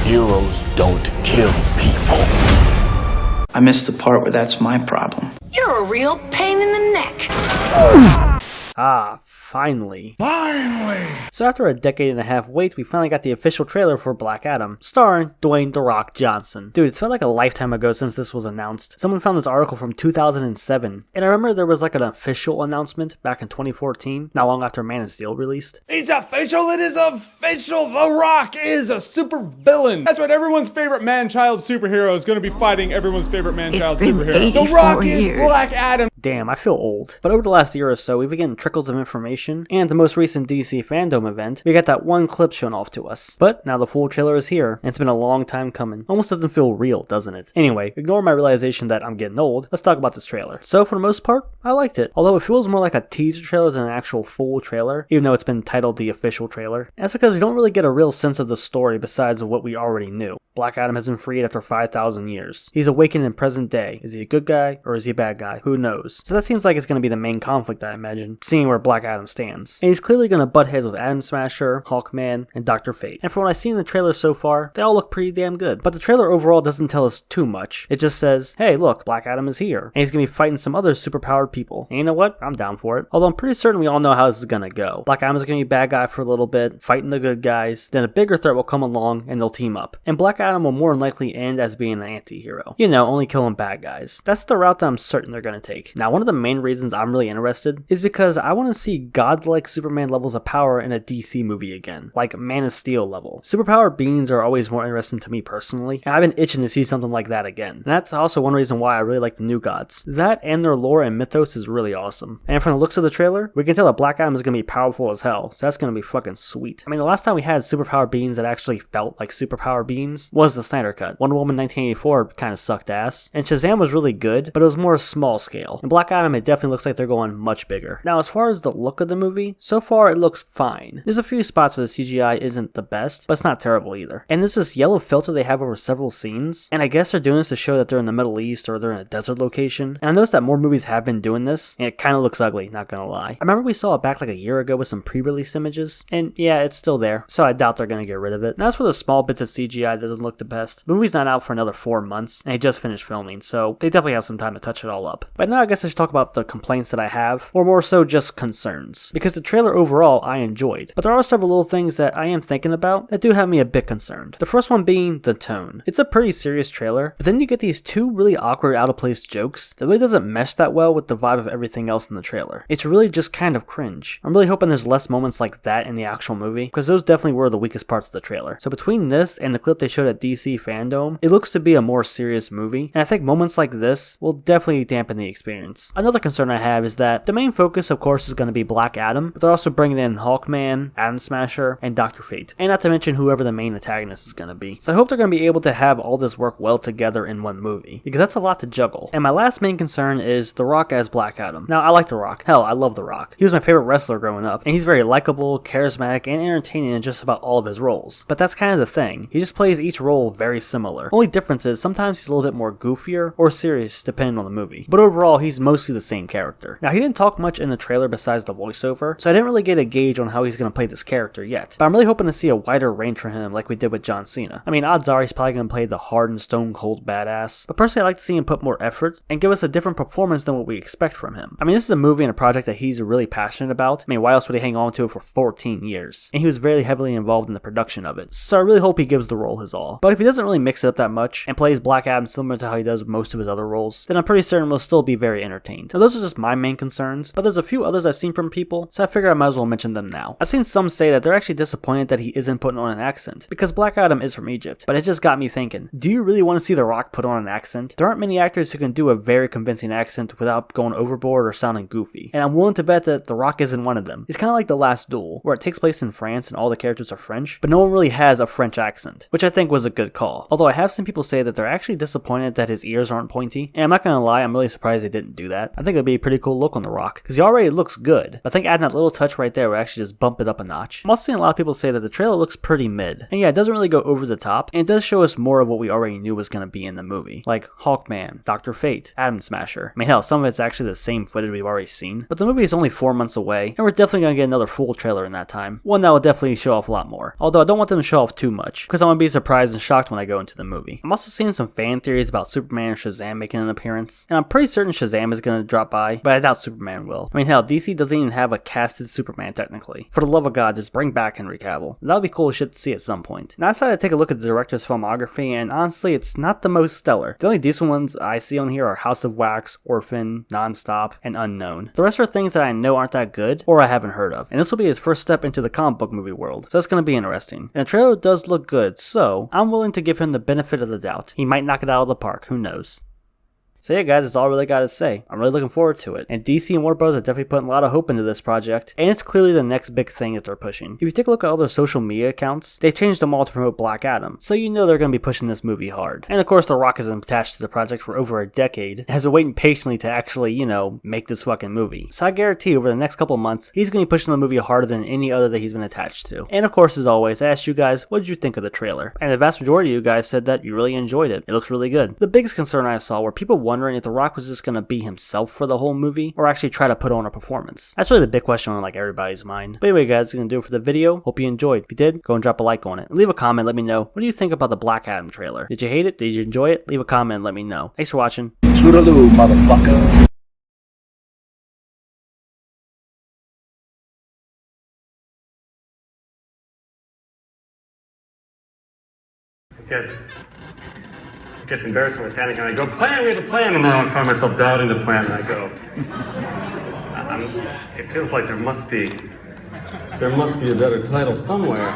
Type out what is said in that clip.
Heroes don't kill people. I missed the part where that's my problem. You're a real pain in the neck. Ah, finally. So after a decade and a half wait, we finally got the official trailer for Black Adam, starring Dwayne "The Rock" Johnson. Dude, it's felt like a lifetime ago since this was announced. Someone found this article from 2007, and I remember there was like an official announcement back in 2014, not long after Man of Steel released. It's official, it is official. The Rock is a super villain. That's right, everyone's favorite man-child superhero is going to be fighting everyone's favorite man-child superhero. The Rock is Black Adam. Damn, I feel old. But over the last year or so, we've been getting trickles of information, and the most recent DC fandom event, we got that one clip shown off to us. But now the full trailer is here, and it's been a long time coming. Almost doesn't feel real, doesn't it? Anyway, ignore my realization that I'm getting old, let's talk about this trailer. So for the most part, I liked it. Although it feels more like a teaser trailer than an actual full trailer, even though it's been titled the official trailer. And that's because we don't really get a real sense of the story besides what we already knew. Black Adam has been freed after 5,000 years. He's awakened in present day. Is he a good guy, or is he a bad guy? Who knows? So that seems like it's going to be the main conflict, I imagine, seeing where Black Adam stands. And he's clearly going to butt heads with Atom Smasher, Hawkman, and Dr. Fate. And from what I've seen in the trailer so far, they all look pretty damn good. But the trailer overall doesn't tell us too much. It just says, hey look, Black Adam is here, and he's going to be fighting some other superpowered people. And you know what? I'm down for it. Although I'm pretty certain we all know how this is going to go. Black Adam is going to be bad guy for a little bit, fighting the good guys, then a bigger threat will come along and they'll team up. And Black Adam will more than likely end as being an anti-hero. You know, only killing bad guys. That's the route that I'm certain they're going to take. Now, one of the main reasons I'm really interested is because I want to see godlike Superman levels of power in a DC movie again, like Man of Steel level. Superpowered beings are always more interesting to me personally, and I've been itching to see something like that again. And that's also one reason why I really like the New Gods. That and their lore and mythos is really awesome. And from the looks of the trailer, we can tell that Black Adam is going to be powerful as hell, so that's going to be fucking sweet. I mean, the last time we had superpowered beings that actually felt like superpowered beings was the Snyder Cut. Wonder Woman 1984 kind of sucked ass, and Shazam was really good, but it was more small scale. And Black Adam, it definitely looks like they're going much bigger. Now, as far as the look of the movie, so far it looks fine. There's a few spots where the CGI isn't the best, but it's not terrible either. And there's this yellow filter they have over several scenes, and I guess they're doing this to show that they're in the Middle East or they're in a desert location. And I noticed that more movies have been doing this, and it kind of looks ugly, not gonna lie. I remember we saw it back like a year ago with some pre-release images, and yeah, it's still there, so I doubt they're gonna get rid of it. And as for the small bits of CGI that doesn't look the best, the movie's not out for another 4 months, and they just finished filming, so they definitely have some time to touch it all up. But now I guess I should talk about the complaints that I have, or more so just concerns. Because the trailer overall I enjoyed, but there are several little things that I am thinking about that do have me a bit concerned. The first one being the tone. It's a pretty serious trailer, but then you get these two really awkward out of place jokes that really doesn't mesh that well with the vibe of everything else in the trailer. It's really just kind of cringe. I'm really hoping there's less moments like that in the actual movie, because those definitely were the weakest parts of the trailer. So between this and the clip they showed at DC Fandom, it looks to be a more serious movie, and I think moments like this will definitely dampen the experience. Another concern I have is that the main focus of course is going to be Black Adam, but they're also bringing in Hawkman, Atom Smasher, and Dr. Fate. And not to mention whoever the main antagonist is going to be. So I hope they're going to be able to have all this work well together in one movie, because that's a lot to juggle. And my last main concern is The Rock as Black Adam. Now, I like The Rock. Hell, I love The Rock. He was my favorite wrestler growing up, and he's very likable, charismatic, and entertaining in just about all of his roles. But that's kind of the thing. He just plays each role very similar. Only difference is sometimes he's a little bit more goofier or serious depending on the movie. But overall, he's mostly the same character. Now, he didn't talk much in the trailer besides the voiceover, so I didn't really get a gauge on how he's going to play this character yet. But I'm really hoping to see a wider range for him like we did with John Cena. I mean, odds are he's probably going to play the hard and stone cold badass, but personally I like to see him put more effort and give us a different performance than what we expect from him. I mean, this is a movie and a project that he's really passionate about. I mean, why else would he hang on to it for 14 years? And he was very heavily involved in the production of it, so I really hope he gives the role his all. But if he doesn't really mix it up that much and plays Black Adam similar to how he does most of his other roles, then I'm pretty certain we'll still be very entertained. Now, those are just my main concerns, but there's a few others I've seen from people, so I figure I might as well mention them now. I've seen some say that they're actually disappointed that he isn't putting on an accent, because Black Adam is from Egypt, but it just got me thinking, do you really want to see The Rock put on an accent? There aren't many actors who can do a very convincing accent without going overboard or sounding goofy, and I'm willing to bet that The Rock isn't one of them. It's kind of like The Last Duel, where it takes place in France and all the characters are French, but no one really has a French accent, which I think was a good call. Although I have seen people say that they're actually disappointed that his ears aren't pointy, and I'm not gonna lie, I'm really surprised they didn't wouldn't do that. I think it'd be a pretty cool look on The Rock, because he already looks good. I think adding that little touch right there would actually just bump it up a notch. I'm also seeing a lot of people say that the trailer looks pretty mid. And yeah, it doesn't really go over the top, and it does show us more of what we already knew was going to be in the movie. Like Hawkman, Dr. Fate, Atom Smasher. I mean, hell, some of it's actually the same footage we've already seen. But the movie is only 4 months away, and we're definitely going to get another full trailer in that time. One that will definitely show off a lot more. Although I don't want them to show off too much, because I want to be surprised and shocked when I go into the movie. I'm also seeing some fan theories about Superman and Shazam making an appearance, and I'm pretty certain Shazam is going to drop by, but I doubt Superman will. I mean, hell, DC doesn't even have a casted Superman technically. For the love of God, just bring back Henry Cavill. That would be cool shit to see at some point. Now I decided to take a look at the director's filmography, and honestly, it's not the most stellar. The only decent ones I see on here are House of Wax, Orphan, Nonstop, and Unknown. The rest are things that I know aren't that good, or I haven't heard of, and this will be his first step into the comic book movie world, so it's going to be interesting. And the trailer does look good, so I'm willing to give him the benefit of the doubt. He might knock it out of the park, who knows. So yeah guys, that's all I really got to say. I'm really looking forward to it. And DC and Warner Bros. Are definitely putting a lot of hope into this project, and it's clearly the next big thing that they're pushing. If you take a look at all their social media accounts, they've changed them all to promote Black Adam, so you know they're going to be pushing this movie hard. And of course, The Rock has been attached to the project for over a decade, and has been waiting patiently to actually, make this fucking movie. So I guarantee over the next couple of months, he's going to be pushing the movie harder than any other that he's been attached to. And of course, as always, I asked you guys, what did you think of the trailer? And the vast majority of you guys said that you really enjoyed it. It looks really good. The biggest concern I saw were people wondering if The Rock was just going to be himself for the whole movie, or actually try to put on a performance. That's really the big question on like everybody's mind. But anyway guys, that's going to do it for the video. Hope you enjoyed. If you did, go and drop a like on it. And leave a comment, let me know. What do you think about the Black Adam trailer? Did you hate it? Did you enjoy it? Leave a comment and let me know. Thanks for watching. Toodaloo, motherfucker. It gets embarrassing when I'm standing here and I go, plan, we have a plan, and then I find myself doubting the plan, and I go, it feels like there must be a better title somewhere.